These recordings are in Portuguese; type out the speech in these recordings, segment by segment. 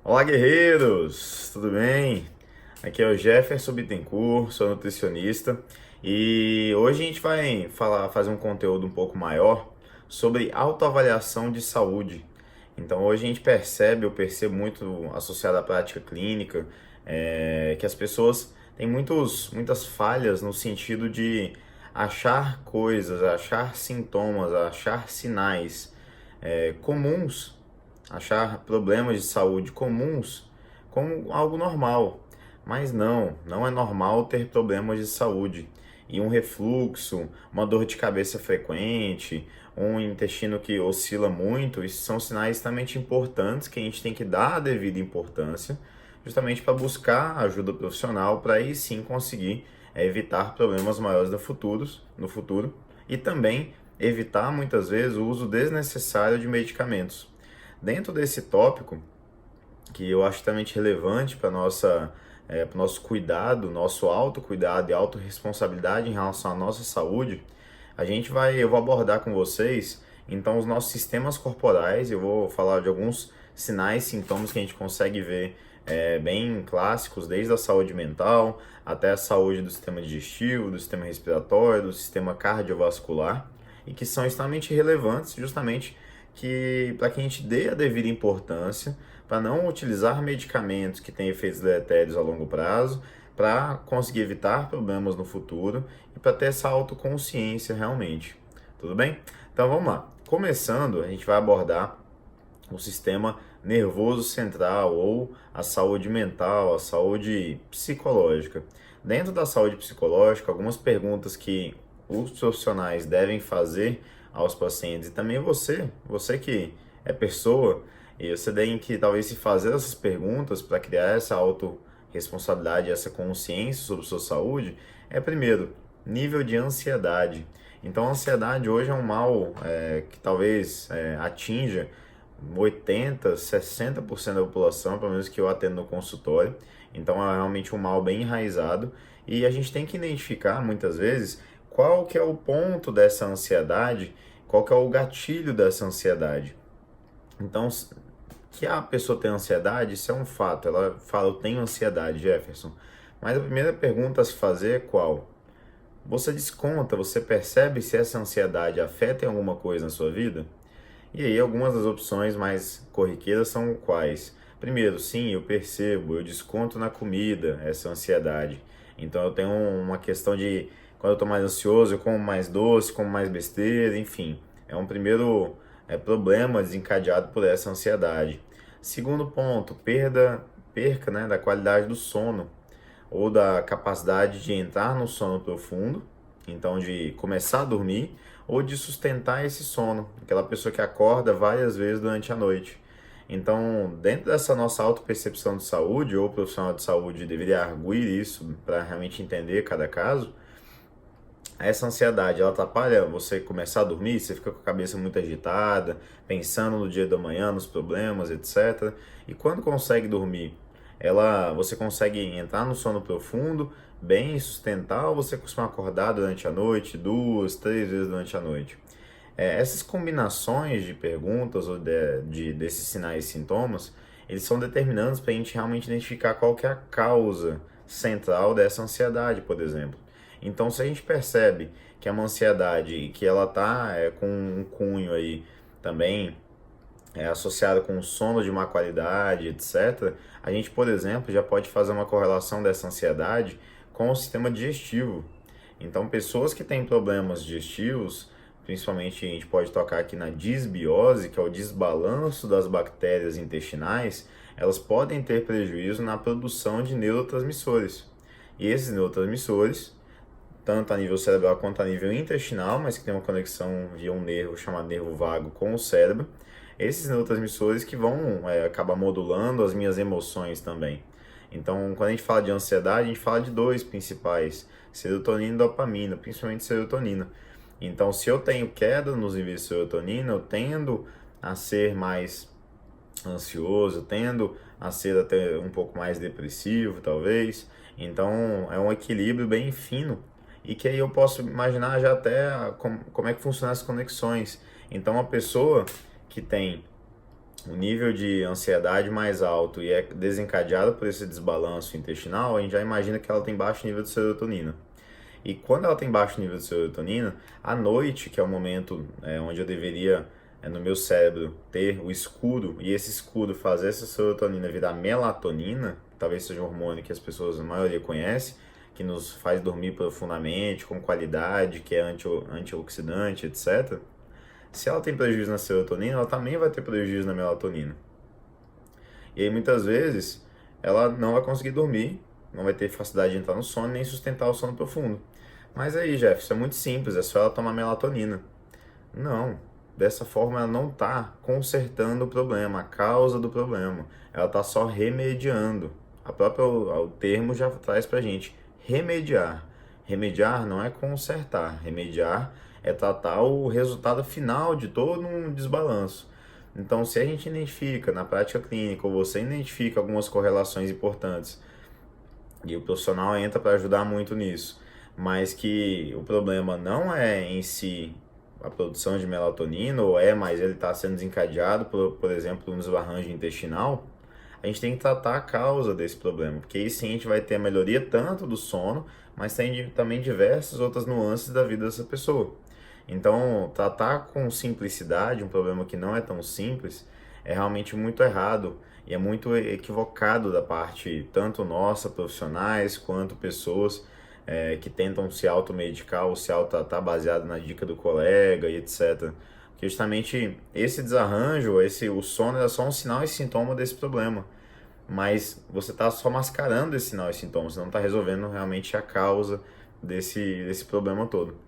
Olá, guerreiros! Tudo bem? Aqui é o Jefferson Bittencourt, sou nutricionista e hoje a gente vai fazer um conteúdo um pouco maior sobre autoavaliação de saúde. Então, hoje a gente eu percebo muito associado à prática clínica, que as pessoas têm muitas falhas no sentido de achar coisas, achar sintomas, achar sinais comuns, achar problemas de saúde comuns como algo normal. Mas não é normal ter problemas de saúde. E um refluxo, uma dor de cabeça frequente, um intestino que oscila muito, isso são sinais extremamente importantes que a gente tem que dar a devida importância, justamente para buscar ajuda profissional, para aí sim conseguir evitar problemas maiores no futuro e também evitar muitas vezes o uso desnecessário de medicamentos. Dentro desse tópico, que eu acho extremamente relevante para o nosso cuidado, nosso autocuidado e autorresponsabilidade em relação à nossa saúde, eu vou abordar com vocês então os nossos sistemas corporais. Eu vou falar de alguns sinais, sintomas que a gente consegue ver bem clássicos, desde a saúde mental até a saúde do sistema digestivo, do sistema respiratório, do sistema cardiovascular, e que são extremamente relevantes justamente para que a gente dê a devida importância para não utilizar medicamentos que têm efeitos deletérios a longo prazo, para conseguir evitar problemas no futuro e para ter essa autoconsciência realmente. Tudo bem? Então vamos lá. Começando, a gente vai abordar o sistema nervoso central ou a saúde mental, a saúde psicológica. Dentro da saúde psicológica, algumas perguntas que os profissionais devem fazer aos pacientes, e também você que é pessoa, e você tem que talvez se fazer essas perguntas para criar essa autorresponsabilidade, essa consciência sobre sua saúde, é primeiro, nível de ansiedade. Então a ansiedade hoje é um mal que talvez atinja 80, 60% da população, pelo menos que eu atendo no consultório. Então é realmente um mal bem enraizado e a gente tem que identificar muitas vezes qual que é o ponto dessa ansiedade, qual que é o gatilho dessa ansiedade. Então, que a pessoa tem ansiedade, isso é um fato. Ela fala, eu tenho ansiedade, Jefferson. Mas a primeira pergunta a se fazer é qual? Você desconta, você percebe se essa ansiedade afeta em alguma coisa na sua vida? E aí, algumas das opções mais corriqueiras são quais? Primeiro, sim, eu percebo, eu desconto na comida essa ansiedade. Então, eu tenho uma questão de, quando eu estou mais ansioso, eu como mais doce, como mais besteira, enfim. É um primeiro problema desencadeado por essa ansiedade. Segundo ponto, perca, né, da qualidade do sono ou da capacidade de entrar no sono profundo, então de começar a dormir, ou de sustentar esse sono, aquela pessoa que acorda várias vezes durante a noite. Então, dentro dessa nossa autopercepção de saúde, ou o profissional de saúde deveria arguir isso para realmente entender cada caso, essa ansiedade, ela atrapalha você começar a dormir, você fica com a cabeça muito agitada, pensando no dia da manhã, nos problemas, etc. E quando consegue dormir, você consegue entrar no sono profundo, bem sustentar, ou você costuma acordar durante a noite, 2, 3 vezes durante a noite? Essas combinações de perguntas ou desses sinais e sintomas, eles são determinantes para a gente realmente identificar qual que é a causa central dessa ansiedade, por exemplo. Então, se a gente percebe que é uma ansiedade que ela está com um cunho aí também associado com sono de má qualidade, etc., a gente, por exemplo, já pode fazer uma correlação dessa ansiedade com o sistema digestivo. Então, pessoas que têm problemas digestivos, principalmente a gente pode tocar aqui na disbiose, que é o desbalanço das bactérias intestinais, elas podem ter prejuízo na produção de neurotransmissores. E esses neurotransmissores, tanto a nível cerebral quanto a nível intestinal, mas que tem uma conexão via um nervo chamado nervo vago com o cérebro, esses neurotransmissores que vão acabar modulando as minhas emoções também. Então, quando a gente fala de ansiedade, a gente fala de dois principais, serotonina e dopamina, principalmente serotonina. Então, se eu tenho queda nos níveis de serotonina, eu tendo a ser mais ansioso, tendo a ser até um pouco mais depressivo, talvez. Então, é um equilíbrio bem fino e que aí eu posso imaginar já até como é que funcionam as conexões. Então, a pessoa que tem um nível de ansiedade mais alto e é desencadeado por esse desbalanço intestinal, a gente já imagina que ela tem baixo nível de serotonina. E quando ela tem baixo nível de serotonina, à noite, que é o momento onde eu deveria, no meu cérebro, ter o escuro, e esse escuro fazer essa serotonina virar melatonina, que talvez seja um hormônio que as pessoas, a maioria, conhece, que nos faz dormir profundamente, com qualidade, que é antioxidante, etc. Se ela tem prejuízo na serotonina, ela também vai ter prejuízo na melatonina. E aí, muitas vezes, ela não vai conseguir dormir, não vai ter facilidade de entrar no sono, nem sustentar o sono profundo. Mas aí, Jeff, isso é muito simples, é só ela tomar melatonina. Não, dessa forma ela não está consertando o problema, a causa do problema. Ela está só remediando. O termo já traz pra gente, remediar. Remediar não é consertar, remediar é tratar o resultado final de todo um desbalanço. Então, se a gente identifica na prática clínica, ou você identifica algumas correlações importantes, e o profissional entra para ajudar muito nisso, mas que o problema não é em si a produção de melatonina, mas ele está sendo desencadeado por exemplo, um desarranjo intestinal, a gente tem que tratar a causa desse problema, porque aí sim a gente vai ter a melhoria tanto do sono, mas tem também diversas outras nuances da vida dessa pessoa. Então, tratar com simplicidade um problema que não é tão simples é realmente muito errado e é muito equivocado da parte tanto nossa, profissionais, quanto pessoas que tentam se automedicar ou se autotratar baseado na dica do colega e etc. Porque justamente esse desarranjo, o sono é só um sinal e sintoma desse problema. Mas você está só mascarando esse sinal e sintoma, você não está resolvendo realmente a causa desse problema todo.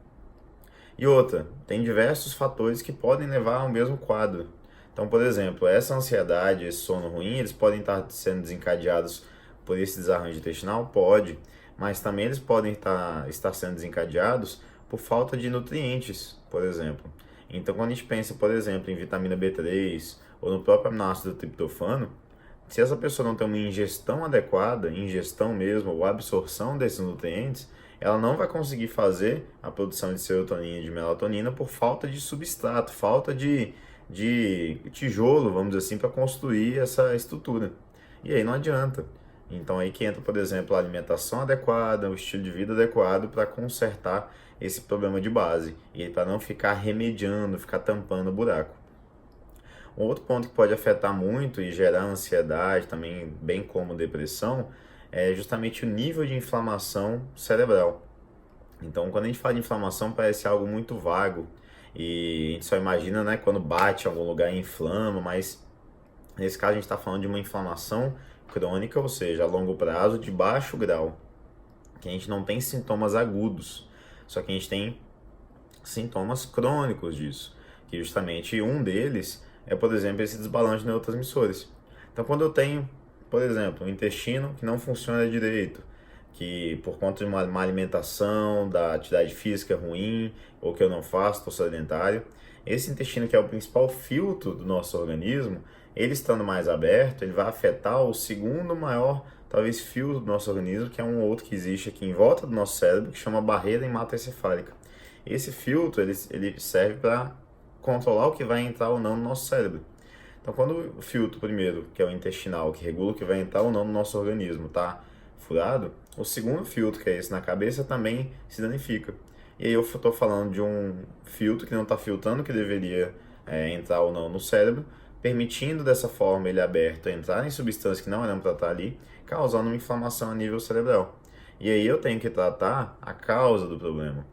E outra, tem diversos fatores que podem levar ao mesmo quadro. Então, por exemplo, essa ansiedade, esse sono ruim, eles podem estar sendo desencadeados por esse desarranjo intestinal? Pode, mas também eles podem estar sendo desencadeados por falta de nutrientes, por exemplo. Então, quando a gente pensa, por exemplo, em vitamina B3 ou no próprio aminoácido triptofano, se essa pessoa não tem uma ingestão adequada, ingestão mesmo, ou absorção desses nutrientes, ela não vai conseguir fazer a produção de serotonina e de melatonina por falta de substrato, falta de tijolo, vamos dizer assim, para construir essa estrutura. E aí não adianta. Então aí que entra, por exemplo, a alimentação adequada, o estilo de vida adequado para consertar esse problema de base e para não ficar remediando, ficar tampando o buraco. Um outro ponto que pode afetar muito e gerar ansiedade também, bem como depressão, é justamente o nível de inflamação cerebral. Então, quando a gente fala de inflamação, parece algo muito vago e a gente só imagina, né, quando bate em algum lugar e inflama, mas nesse caso a gente está falando de uma inflamação crônica, ou seja, a longo prazo, de baixo grau, que a gente não tem sintomas agudos, só que a gente tem sintomas crônicos disso, que justamente um deles é, por exemplo, esse desbalanço de neurotransmissores. Então, quando eu tenho, por exemplo, um intestino que não funciona direito, que por conta de uma má alimentação, da atividade física ruim, ou que eu não faço, estou sedentário, esse intestino que é o principal filtro do nosso organismo, ele estando mais aberto, ele vai afetar o segundo maior, talvez, filtro do nosso organismo, que é um outro que existe aqui em volta do nosso cérebro, que chama barreira hematoencefálica. Esse filtro, ele serve para controlar o que vai entrar ou não no nosso cérebro. Então, quando o filtro primeiro, que é o intestinal, que regula o que vai entrar ou não no nosso organismo, tá furado, o segundo filtro, que é esse na cabeça, também se danifica. E aí eu estou falando de um filtro que não está filtrando o que deveria entrar ou não no cérebro, permitindo dessa forma ele aberto entrar em substâncias que não eram para estar ali, causando uma inflamação a nível cerebral. E aí eu tenho que tratar a causa do problema.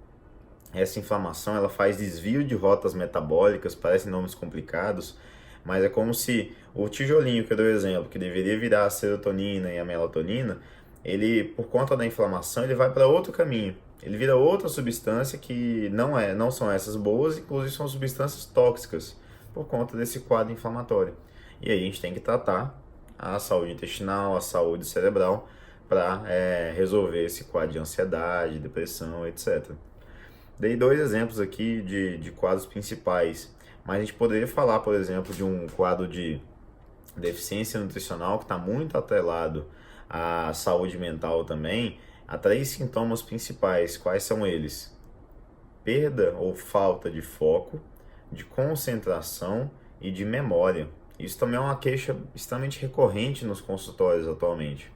Essa inflamação ela faz desvio de rotas metabólicas, parecem nomes complicados, mas é como se o tijolinho que eu dei o exemplo, que deveria virar a serotonina e a melatonina, ele, por conta da inflamação, ele vai para outro caminho. Ele vira outra substância que não são essas boas, inclusive são substâncias tóxicas, por conta desse quadro inflamatório. E aí a gente tem que tratar a saúde intestinal, a saúde cerebral, para resolver esse quadro de ansiedade, depressão, etc. Dei dois exemplos aqui de quadros principais, mas a gente poderia falar, por exemplo, de um quadro de deficiência nutricional que está muito atrelado à saúde mental também, há três sintomas principais. Quais são eles? Perda ou falta de foco, de concentração e de memória. Isso também é uma queixa extremamente recorrente nos consultórios atualmente.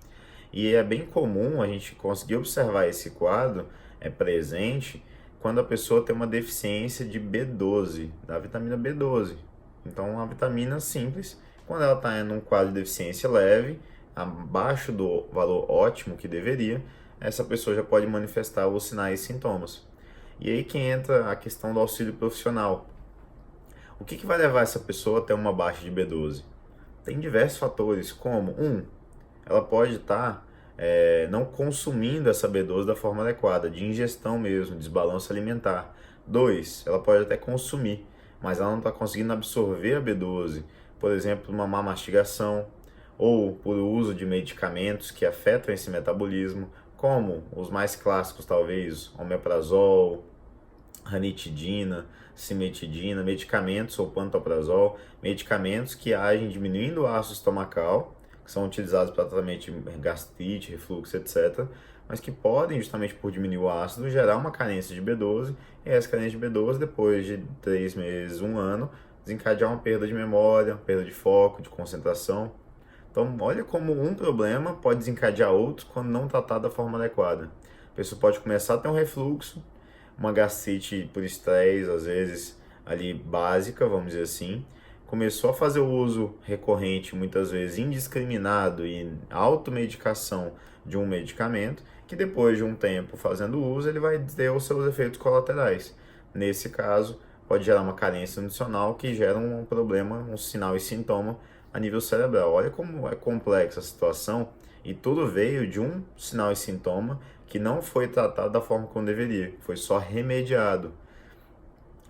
E é bem comum a gente conseguir observar esse quadro presente quando a pessoa tem uma deficiência de B12, da vitamina B12. Então, uma vitamina simples, quando ela está em um quadro de deficiência leve, abaixo do valor ótimo que deveria, essa pessoa já pode manifestar os sinais e sintomas. E aí que entra a questão do auxílio profissional. O que vai levar essa pessoa a ter uma baixa de B12? Tem diversos fatores, como ela pode estar não consumindo essa B12 da forma adequada, de ingestão mesmo, desbalanço alimentar. 2, ela pode até consumir, mas ela não está conseguindo absorver a B12, por exemplo, uma má mastigação, ou por uso de medicamentos que afetam esse metabolismo, como os mais clássicos talvez, omeprazol, ranitidina, cimetidina, medicamentos ou pantoprazol, medicamentos que agem diminuindo o ácido estomacal, que são utilizados para tratamento de gastrite, refluxo, etc., mas que podem, justamente por diminuir o ácido, gerar uma carência de B12, e essa carência de B12, depois de 3 meses, 1 ano, desencadear uma perda de memória, perda de foco, de concentração. Então, olha como um problema pode desencadear outros quando não tratado da forma adequada. A pessoa pode começar a ter um refluxo, uma gastrite por estresse, às vezes ali básica, vamos dizer assim, começou a fazer o uso recorrente, muitas vezes indiscriminado e automedicação de um medicamento, que depois de um tempo fazendo uso, ele vai ter os seus efeitos colaterais. Nesse caso, pode gerar uma carência nutricional que gera um problema, um sinal e sintoma a nível cerebral. Olha como é complexa a situação e tudo veio de um sinal e sintoma que não foi tratado da forma como deveria, foi só remediado.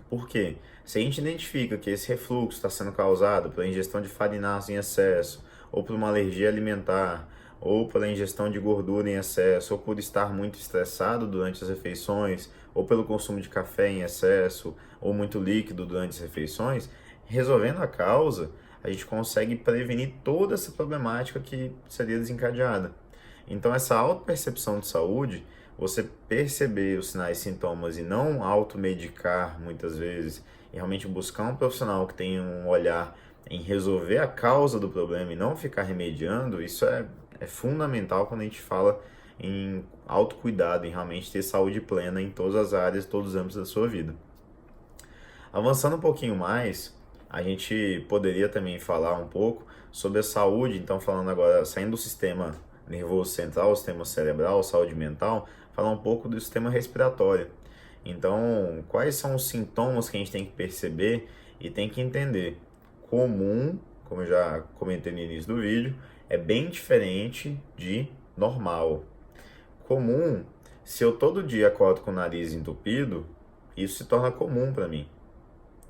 Por quê? Se a gente identifica que esse refluxo está sendo causado pela ingestão de farináceos em excesso, ou por uma alergia alimentar, ou pela ingestão de gordura em excesso, ou por estar muito estressado durante as refeições, ou pelo consumo de café em excesso, ou muito líquido durante as refeições, resolvendo a causa, a gente consegue prevenir toda essa problemática que seria desencadeada. Então, essa autopercepção de saúde, você perceber os sinais e sintomas e não automedicar muitas vezes, e realmente buscar um profissional que tenha um olhar em resolver a causa do problema e não ficar remediando, isso é fundamental quando a gente fala em autocuidado, em realmente ter saúde plena em todas as áreas, todos os âmbitos da sua vida. Avançando um pouquinho mais, a gente poderia também falar um pouco sobre a saúde, então falando agora, saindo do sistema nervoso central, o sistema cerebral, saúde mental, falar um pouco do sistema respiratório. Então, quais são os sintomas que a gente tem que perceber e tem que entender? Comum, como eu já comentei no início do vídeo, é bem diferente de normal. Comum, se eu todo dia acordo com o nariz entupido, isso se torna comum para mim.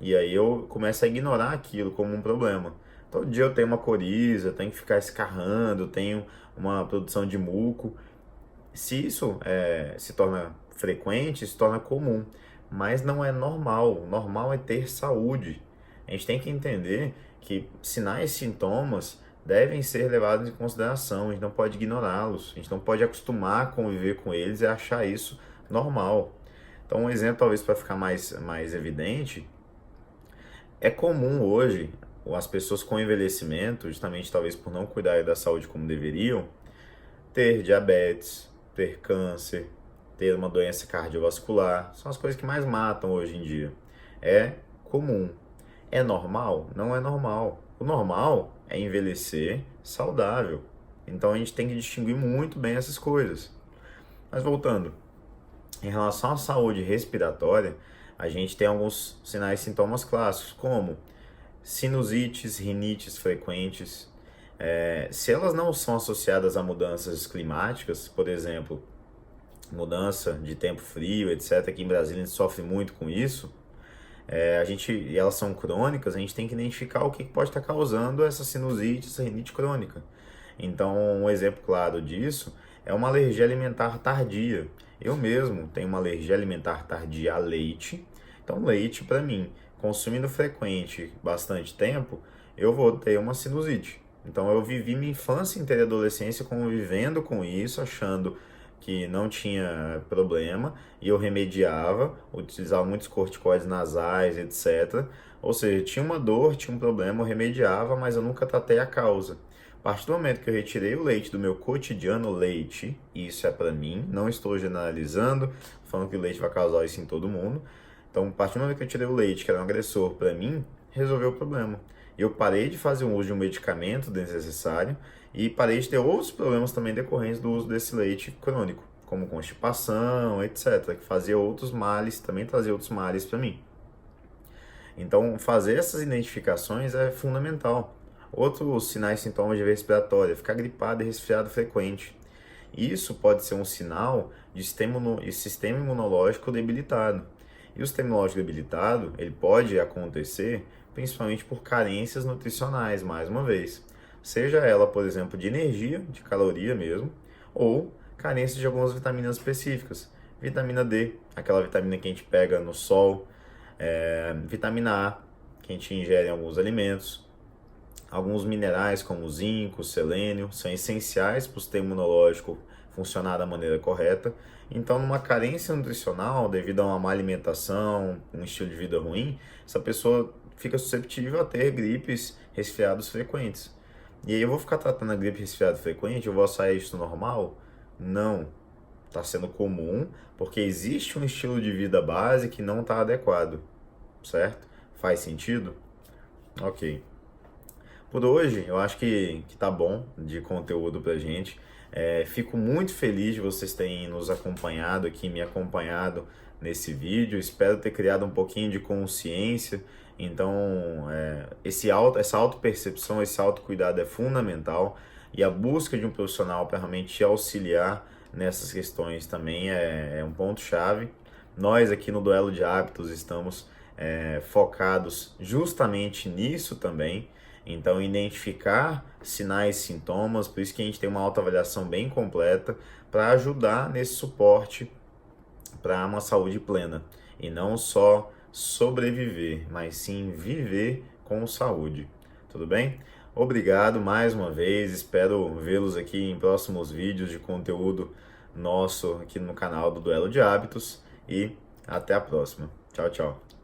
E aí eu começo a ignorar aquilo como um problema. Todo dia eu tenho uma coriza, eu tenho que ficar escarrando, eu tenho uma produção de muco. Se isso se torna frequente, se torna comum, mas não é normal. O normal é ter saúde. A gente tem que entender que sinais e sintomas devem ser levados em consideração, a gente não pode ignorá-los, a gente não pode acostumar a conviver com eles e achar isso normal. Então, um exemplo talvez para ficar mais evidente, é comum hoje as pessoas com envelhecimento, justamente talvez por não cuidar da saúde como deveriam, ter diabetes, ter câncer, ter uma doença cardiovascular. São as coisas que mais matam hoje em dia. É comum. É normal? Não é normal. O normal é envelhecer saudável. Então a gente tem que distinguir muito bem essas coisas. Mas voltando, em relação à saúde respiratória, a gente tem alguns sinais e sintomas clássicos, como sinusites, rinites frequentes. Se elas não são associadas a mudanças climáticas, por exemplo, mudança de tempo frio, etc., aqui em Brasília a gente sofre muito com isso, e elas são crônicas, a gente tem que identificar o que pode estar causando essa sinusite, essa rinite crônica. Então, um exemplo claro disso é uma alergia alimentar tardia. Eu mesmo tenho uma alergia alimentar tardia a leite. Então, leite, para mim, consumindo frequente bastante tempo, eu vou ter uma sinusite. Então, eu vivi minha infância inteira e adolescência convivendo com isso, achando que não tinha problema e eu remediava, utilizava muitos corticoides nasais, etc. Ou seja, tinha uma dor, tinha um problema, eu remediava, mas eu nunca tratei a causa. A partir do momento que eu retirei o leite do meu cotidiano leite, isso é para mim, não estou generalizando, falando que o leite vai causar isso em todo mundo. Então, a partir do momento que eu tirei o leite, que era um agressor para mim, resolveu o problema. Eu parei de fazer o uso de um medicamento desnecessário e parei de ter outros problemas também decorrentes do uso desse leite crônico, como constipação, etc., que fazia outros males, também trazia outros males para mim. Então, fazer essas identificações é fundamental. Outros sinais e sintomas de via respiratória, ficar gripado e resfriado frequente. Isso pode ser um sinal de sistema imunológico debilitado. E o sistema imunológico debilitado, ele pode acontecer principalmente por carências nutricionais, mais uma vez. Seja ela, por exemplo, de energia, de caloria mesmo, ou carência de algumas vitaminas específicas. Vitamina D, aquela vitamina que a gente pega no sol, vitamina A, que a gente ingere em alguns alimentos. Alguns minerais como zinco, selênio, são essenciais para o sistema imunológico funcionar da maneira correta. Então, numa carência nutricional, devido a uma má alimentação, um estilo de vida ruim, essa pessoa fica susceptível a ter gripes, resfriados frequentes. E aí eu vou ficar tratando a gripe e resfriado frequente, eu vou achar isso normal? Não. Está sendo comum, porque existe um estilo de vida base que não está adequado, certo? Faz sentido? Ok. Por hoje, eu acho que tá bom de conteúdo pra gente. Fico muito feliz de vocês terem nos acompanhado aqui, me acompanhado nesse vídeo. Espero ter criado um pouquinho de consciência. Então, essa autopercepção, esse autocuidado é fundamental. E a busca de um profissional para realmente te auxiliar nessas questões também é um ponto-chave. Nós aqui no Duelo de Hábitos estamos focados justamente nisso também. Então, identificar sinais e sintomas, por isso que a gente tem uma autoavaliação bem completa para ajudar nesse suporte para uma saúde plena. E não só sobreviver, mas sim viver com saúde. Tudo bem? Obrigado mais uma vez, espero vê-los aqui em próximos vídeos de conteúdo nosso aqui no canal do Duelo de Hábitos e até a próxima. Tchau, tchau.